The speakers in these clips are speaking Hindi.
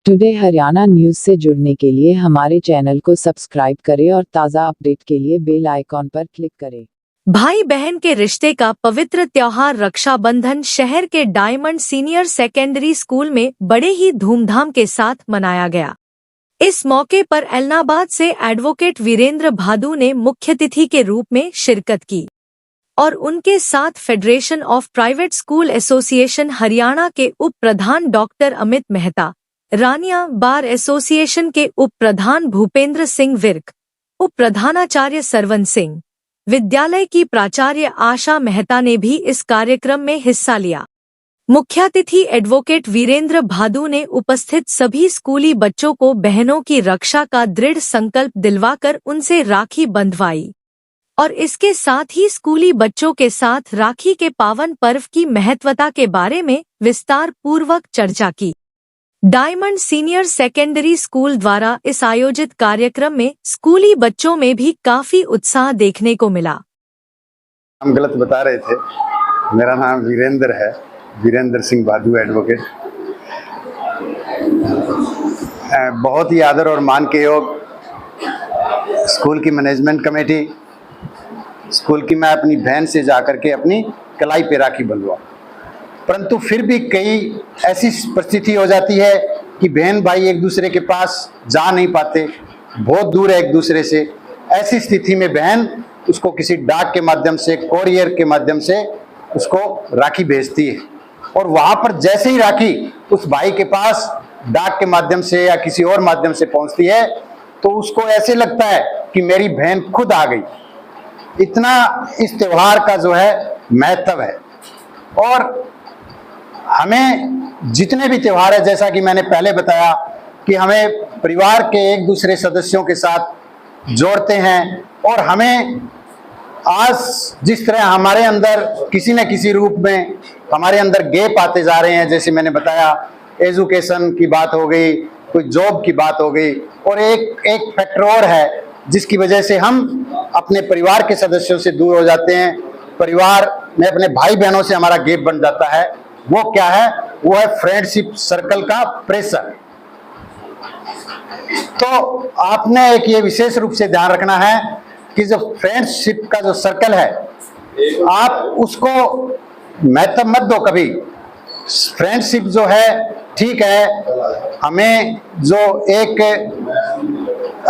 टुडे हरियाणा न्यूज़ से जुड़ने के लिए हमारे चैनल को सब्सक्राइब करें और ताज़ा अपडेट के लिए बेल आइकॉन पर क्लिक करें। भाई बहन के रिश्ते का पवित्र त्योहार रक्षाबंधन शहर के डायमंड सीनियर सेकेंडरी स्कूल में बड़े ही धूमधाम के साथ मनाया गया। इस मौके पर एलनाबाद से एडवोकेट वीरेंद्र भादु ने मुख्य अतिथि के रूप में शिरकत की और उनके साथ federation of private school association Haryana के उप प्रधान डॉक्टर अमित मेहता, रानिया बार एसोसिएशन के उप प्रधान भूपेंद्र सिंह विर्क, उप प्रधानाचार्य सरवन सिंह, विद्यालय की प्राचार्य आशा मेहता ने भी इस कार्यक्रम में हिस्सा लिया। मुख्यातिथि एडवोकेट वीरेंद्र भादु ने उपस्थित सभी स्कूली बच्चों को बहनों की रक्षा का दृढ़ संकल्प दिलवाकर उनसे राखी बंधवाई और इसके साथ ही स्कूली बच्चों के साथ राखी के पावन पर्व की महत्वता के बारे में विस्तार पूर्वक चर्चा की। डायमंड सीनियर सेकेंडरी स्कूल द्वारा इस आयोजित कार्यक्रम में स्कूली बच्चों में भी काफी उत्साह देखने को मिला। हम गलत बता रहे थे। मेरा नाम वीरेंद्र है, वीरेंद्र सिंह भादु एडवोकेट। बहुत ही आदर और मान के योग स्कूल की मैनेजमेंट कमेटी, स्कूल की मैं अपनी बहन से जाकर के अपनी कलाई पे राखी बंधवा, परंतु फिर भी कई ऐसी परिस्थिति हो जाती है कि बहन भाई एक दूसरे के पास जा नहीं पाते, बहुत दूर है एक दूसरे से। ऐसी स्थिति में बहन उसको किसी डाक के माध्यम से, कोरियर के माध्यम से उसको राखी भेजती है और वहाँ पर जैसे ही राखी उस भाई के पास डाक के माध्यम से या किसी और माध्यम से पहुँचती है तो उसको ऐसे लगता है कि मेरी बहन खुद आ गई। इतना इस त्योहार का जो है महत्व है। और हमें जितने भी त्योहार है, जैसा कि मैंने पहले बताया कि हमें परिवार के एक दूसरे सदस्यों के साथ जोड़ते हैं और हमें आज जिस तरह हमारे अंदर किसी न किसी रूप में हमारे अंदर गैप आते जा रहे हैं, जैसे मैंने बताया एजुकेशन की बात हो गई, कोई जॉब की बात हो गई, और एक फैक्टर और है जिसकी वजह से हम अपने परिवार के सदस्यों से दूर हो जाते हैं, परिवार में अपने भाई बहनों से हमारा गैप बन जाता है। वो क्या है? वो है फ्रेंडशिप सर्कल का प्रेशर। तो आपने एक ये विशेष रूप से ध्यान रखना है कि जो फ्रेंडशिप का जो सर्कल है, आप उसको महत्व मत दो कभी। फ्रेंडशिप जो है ठीक है, हमें जो एक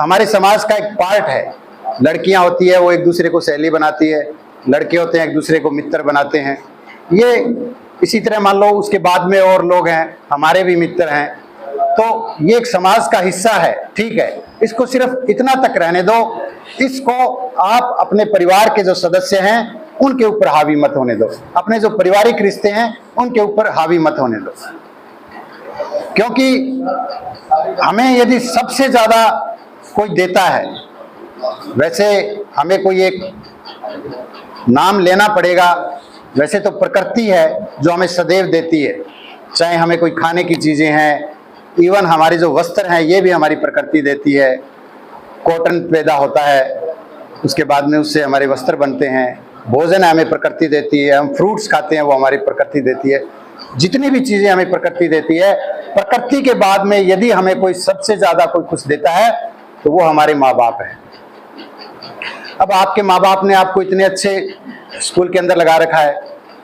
हमारे समाज का एक पार्ट है, लड़कियां होती है वो एक दूसरे को सहेली बनाती है, लड़के होते हैं एक दूसरे को मित्र बनाते हैं। ये इसी तरह मान लो उसके बाद में और लोग हैं, हमारे भी मित्र हैं, तो ये एक समाज का हिस्सा है, ठीक है। इसको सिर्फ इतना तक रहने दो, इसको आप अपने परिवार के जो सदस्य हैं उनके ऊपर हावी मत होने दो, अपने जो पारिवारिक रिश्ते हैं उनके ऊपर हावी मत होने दो। क्योंकि हमें यदि सबसे ज्यादा कोई देता है, वैसे हमें कोई एक नाम लेना पड़ेगा, वैसे तो प्रकृति है जो हमें सदैव देती है, चाहे हमें कोई खाने की चीज़ें हैं, इवन हमारे जो वस्त्र हैं ये भी हमारी प्रकृति देती है। कॉटन पैदा होता है, उसके बाद में उससे हमारे वस्त्र बनते हैं। भोजन हमें प्रकृति देती है, हम फ्रूट्स खाते हैं वो हमारी प्रकृति देती है। जितनी भी चीज़ें हमें प्रकृति देती है, प्रकृति के बाद में यदि हमें कोई सबसे ज़्यादा कोई कुछ देता है तो वो हमारे माँ बाप हैं। अब आपके माँ बाप ने आपको इतने अच्छे स्कूल के अंदर लगा रखा है,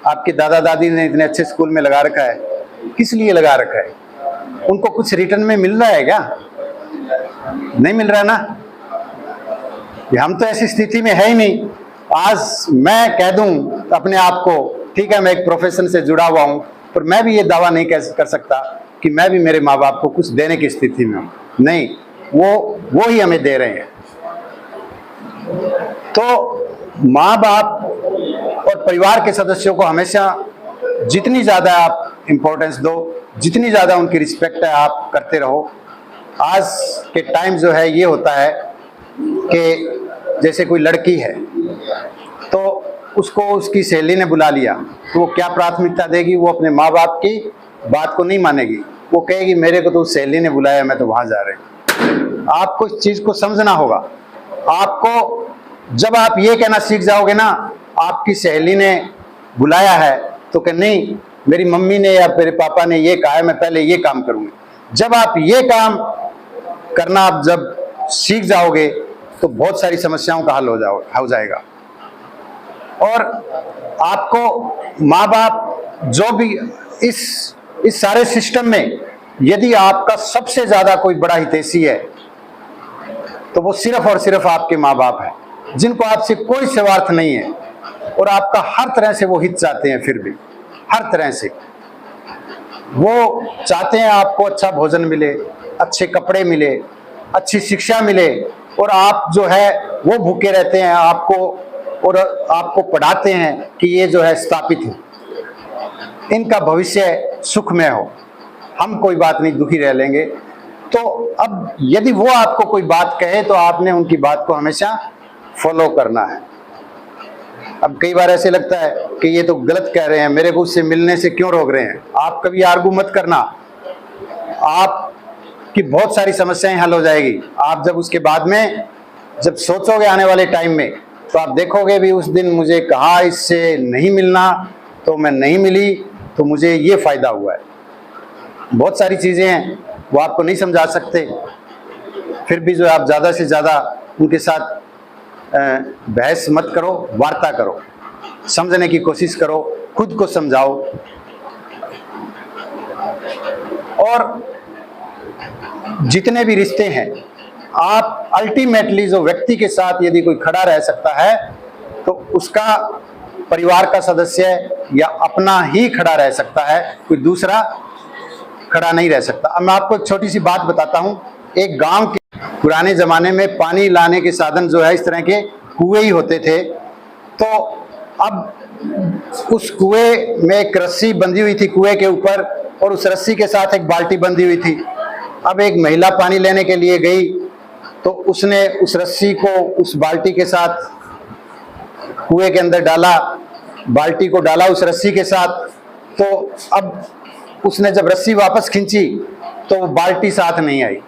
आपके दादा दादी ने इतने अच्छे स्कूल में लगा रखा है, किस लिए लगा रखा है? उनको कुछ रिटर्न में मिल रहा है क्या? नहीं मिल रहा ना। हम तो ऐसी स्थिति में है ही नहीं। आज मैं कह दूं अपने आप को, ठीक है मैं एक प्रोफेशन से जुड़ा हुआ हूं, पर मैं भी ये दावा नहीं कर सकता कि मैं भी मेरे माँ बाप को कुछ देने की स्थिति में हूं। नहीं, वो ही हमें दे रहे हैं। तो माँ बाप और परिवार के सदस्यों को हमेशा जितनी ज़्यादा आप इम्पोर्टेंस दो, जितनी ज़्यादा उनकी रिस्पेक्ट है आप करते रहो। आज के टाइम जो है ये होता है कि जैसे कोई लड़की है तो उसको उसकी सहेली ने बुला लिया तो वो क्या प्राथमिकता देगी? वो अपने माँ बाप की बात को नहीं मानेगी, वो कहेगी मेरे को तो सहेली ने बुलाया, मैं तो वहाँ जा रही हूँ। आपको इस चीज़ को समझना होगा। आपको जब आप ये कहना सीख जाओगे ना, आपकी सहेली ने बुलाया है तो कि नहीं मेरी मम्मी ने या मेरे पापा ने ये कहा है, मैं पहले ये काम करूँगी, जब आप ये काम करना आप जब सीख जाओगे तो बहुत सारी समस्याओं का हल हो जाएगा। और आपको माँ बाप जो भी इस सारे सिस्टम में यदि आपका सबसे ज्यादा कोई बड़ा हितैषी है तो वो सिर्फ और सिर्फ आपके माँ बाप हैं, जिनको आपसे कोई स्वार्थ नहीं है और आपका हर तरह से वो हित चाहते हैं। फिर भी हर तरह से वो चाहते हैं आपको अच्छा भोजन मिले, अच्छे कपड़े मिले, अच्छी शिक्षा मिले, और आप जो है वो भूखे रहते हैं आपको, और आपको पढ़ाते हैं कि ये जो है स्थापित हो, इनका भविष्य सुखमय हो, हम कोई बात नहीं दुखी रह लेंगे। तो अब यदि वो आपको कोई बात कहे तो आपने उनकी बात को हमेशा फॉलो करना है। अब कई बार ऐसे लगता है कि ये तो गलत कह रहे हैं, मेरे को उससे मिलने से क्यों रोक रहे हैं। आप कभी आर्गू मत करना, आपकी बहुत सारी समस्याएं हल हो जाएगी। आप जब उसके बाद में जब सोचोगे आने वाले टाइम में तो आप देखोगे भी उस दिन मुझे कहा इससे नहीं मिलना तो मैं नहीं मिली, तो मुझे ये फायदा हुआ है। बहुत सारी चीजें हैं वो आपको नहीं समझा सकते, फिर भी जो आप ज्यादा से ज्यादा उनके साथ बहस मत करो, वार्ता करो, समझने की कोशिश करो, खुद को समझाओ। और जितने भी रिश्ते हैं आप अल्टीमेटली जो व्यक्ति के साथ यदि कोई खड़ा रह सकता है तो उसका परिवार का सदस्य या अपना ही खड़ा रह सकता है, कोई दूसरा खड़ा नहीं रह सकता। अब मैं आपको एक छोटी सी बात बताता हूं। एक गांव के पुराने जमाने में पानी लाने के साधन जो है इस तरह के कुएं ही होते थे। तो अब उस कुएं में एक रस्सी बंधी हुई थी कुएं के ऊपर, और उस रस्सी के साथ एक बाल्टी बंधी हुई थी। अब एक महिला पानी लेने के लिए गई तो उसने उस रस्सी को उस बाल्टी के साथ कुएं के अंदर डाला, बाल्टी को डाला उस रस्सी के साथ। तो अब उसने जब रस्सी वापस खींची तो वो बाल्टी साथ नहीं आई।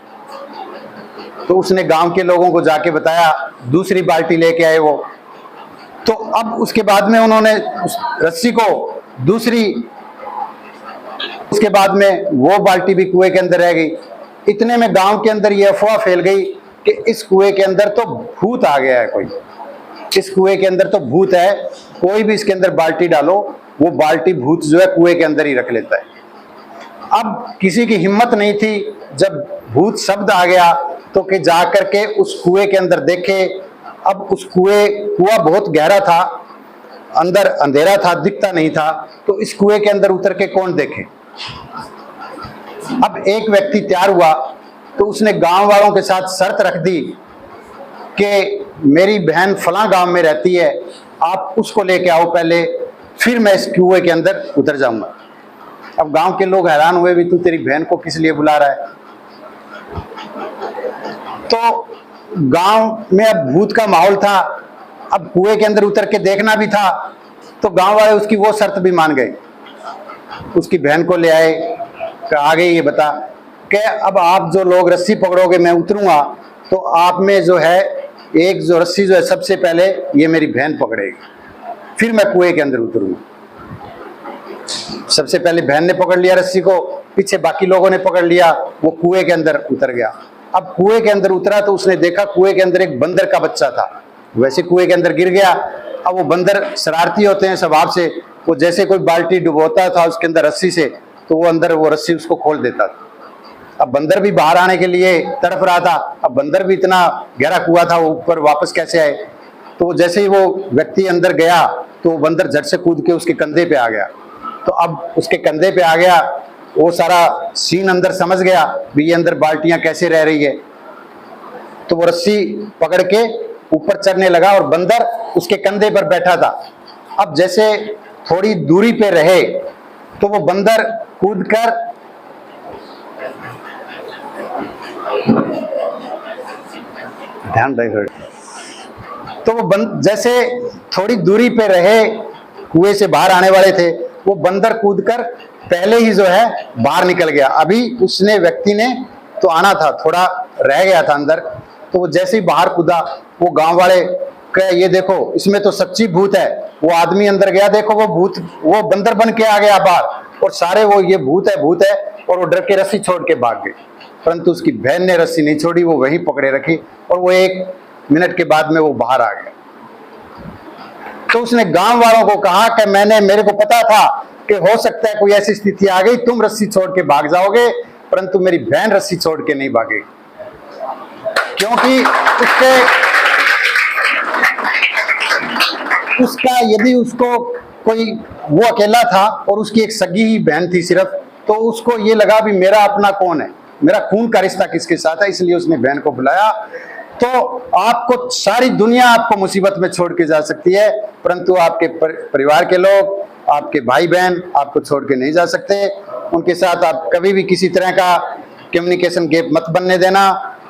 तो उसने गांव के लोगों को जाके बताया, दूसरी बाल्टी लेके आए वो। तो अब उसके बाद में उन्होंने उस रस्सी को उसके बाद में वो बाल्टी भी कुएं के अंदर रह गई। इतने में गांव के अंदर ये अफवाह फैल गई कि इस कुएं के अंदर तो भूत आ गया है, कोई इस कुएं के अंदर तो भूत है, कोई भी इसके अंदर बाल्टी डालो वो बाल्टी भूत जो है कुएं के अंदर ही रख लेता है। अब किसी की हिम्मत नहीं थी, जब भूत शब्द आ गया तो कि जा करके उस कुएं के अंदर देखे। अब उस कुआं बहुत गहरा था, अंदर अंधेरा था, दिखता नहीं था। तो इस कुएं के अंदर उतर के कौन देखे। अब एक व्यक्ति तैयार हुआ तो उसने गांव वालों के साथ शर्त रख दी कि मेरी बहन फलां गांव में रहती है, आप उसको लेके आओ पहले, फिर मैं इस कुएं के अंदर उतर जाऊंगा। अब गांव के लोग हैरान हुए, भी तू तेरी बहन को किस लिए बुला रहा है। तो गांव में अब भूत का माहौल था, अब कुएं के अंदर उतर के देखना भी था। तो गांव वाले उसकी वो शर्त भी मान गए, उसकी बहन को ले आए, आगे ये बता कि अब आप जो लोग रस्सी पकड़ोगे मैं उतरूंगा, तो आप में जो है एक जो रस्सी जो है सबसे पहले ये मेरी बहन पकड़ेगी, फिर मैं कुएं के अंदर उतरूंगा। सबसे पहले बहन ने पकड़ लिया रस्सी को, पीछे बाकी लोगों ने पकड़ लिया, वो कुएं के अंदर उतर गया। अब कुएं के अंदर उतरा तो उसने देखा कुएं के अंदर एक बंदर का बच्चा था, वैसे कुएं के अंदर गिर गया। अब वो बंदर शरारती होते हैं स्वभाव से, वो जैसे कोई बाल्टी डुबोता था उसके अंदर रस्सी से, तो वो अंदर वो रस्सी उसको खोल देता था। अब बंदर भी बाहर आने के लिए तड़प रहा था। अब बंदर भी इतना गहरा कुआं था, वो ऊपर वापस कैसे आए। तो जैसे ही वो व्यक्ति अंदर गया तो वो बंदर झट से कूद के उसके कंधे पे आ गया। तो अब उसके कंधे पे आ गया, वो सारा सीन अंदर समझ गया भी ये अंदर बाल्टियां कैसे रह रही है। तो वो रस्सी पकड़ के ऊपर चढ़ने लगा और बंदर उसके कंधे पर बैठा था। अब जैसे थोड़ी दूरी पे रहे तो वो बंदर कूदकर ध्यान रहे, तो वो जैसे थोड़ी दूरी पे रहे, कुएं से बाहर आने वाले थे, वो बंदर कूदकर पहले ही जो है बाहर निकल गया। अभी उसने व्यक्ति ने तो आना था, थोड़ा रह गया था अंदर। तो वो जैसे ही बाहर कूदा, वो गांव वाले कहे ये देखो इसमें तो सच्ची भूत है। वो आदमी अंदर गया, देखो वो भूत, वो बंदर बन के आ गया बाहर, और सारे वो ये भूत है और वो डर के रस्सी छोड़ के भाग गई, परंतु उसकी बहन ने रस्सी नहीं छोड़ी, वो वहीं पकड़े रखी और वो 1 मिनट के बाद में वो बाहर आ गया। तो उसने गांव वालों को कहा कि मेरे को पता था कि हो सकता है कोई ऐसी स्थिति आ गई, तुम रस्सी छोड़ के भाग जाओगे, परंतु मेरी बहन रस्सी छोड़ के नहीं भागेगी, क्योंकि उसका यदि उसको कोई, वो अकेला था और उसकी एक सगी ही बहन थी सिर्फ, तो उसको ये लगा भी मेरा अपना कौन है, मेरा खून का रिश्ता किसके साथ है, इसलिए उसने बहन को बुलाया। तो आपको सारी दुनिया आपको मुसीबत में छोड़ के जा सकती है, परंतु आपके परिवार के लोग, आपके भाई बहन आपको छोड़ के नहीं जा सकते। उनके साथ आप कभी भी किसी तरह का कम्युनिकेशन गैप मत बनने देना।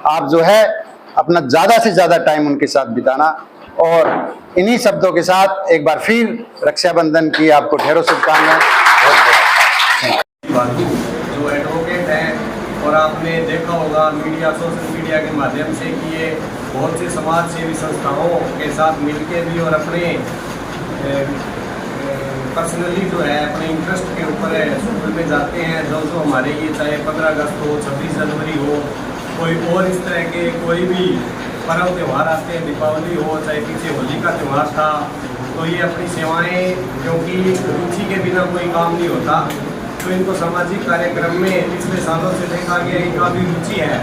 आप जो है अपना ज़्यादा से ज़्यादा टाइम उनके साथ बिताना। और इन्हीं शब्दों के साथ एक बार फिर रक्षाबंधन की आपको ढेरों शुभकामनाएं। जो एडवोकेट हैं और आपने देखा होगा मीडिया, सोशल मीडिया के माध्यम से कि ये बहुत से समाज सेवी संस्थाओं के साथ मिलकर भी और अपने पर्सनली जो है अपने इंटरेस्ट के ऊपर स्कूल में जाते हैं। जो हमारे ये चाहे 15 अगस्त हो, 26 जनवरी हो, कोई और इस तरह के कोई भी पर्व त्यौहार आते हैं, दीपावली हो, चाहे पीछे होली का त्यौहार था, तो ये अपनी सेवाएं, क्योंकि रुचि के बिना कोई काम नहीं होता, तो इनको सामाजिक कार्यक्रम में पिछले सालों से देखा गया इनका भी रुचि है।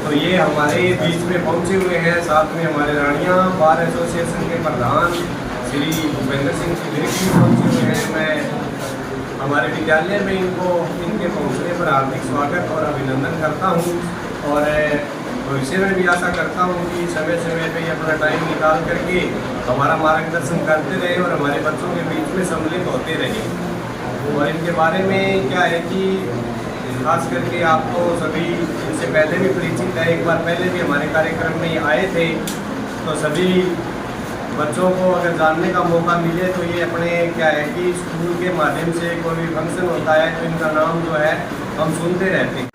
तो ये हमारे बीच में पहुंचे हुए हैं। साथ में हमारे रानियां बार एसोसिएशन के प्रधान श्री भूपेंद्र सिंह भी पहुंचे हुए हैं। मैं हमारे विद्यालय में इनके पहुंचने पर हार्दिक स्वागत और अभिनंदन करता हूं और भविष्य में भी आशा करता हूं कि समय समय पर अपना टाइम निकाल करके हमारा मार्गदर्शन करते रहे और हमारे बच्चों के बीच में सम्मिलित होते रहे। और इनके बारे में क्या है कि खास करके आपको सभी इनसे पहले भी परिचित है, एक बार पहले भी हमारे कार्यक्रम में आए थे, तो सभी बच्चों को अगर जानने का मौका मिले तो ये अपने क्या है कि स्कूल के माध्यम से कोई भी फंक्शन होता है तो इनका नाम जो है हम सुनते रहते हैं।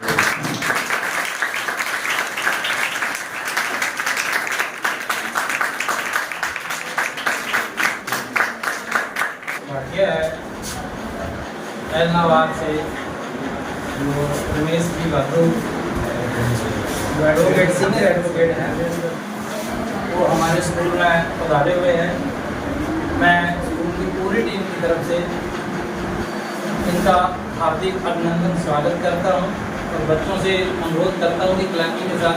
एलनाबाद से जो रमेश जी बाबू जो एडवोकेट, सीनियर एडवोकेट हैं, वो हमारे स्कूल में पधारे हुए हैं। मैं स्कूल की पूरी टीम की तरफ से इनका हार्दिक अभिनंदन स्वागत करता हूं और बच्चों से अनुरोध करता हूं कि क्लैपिंग के साथ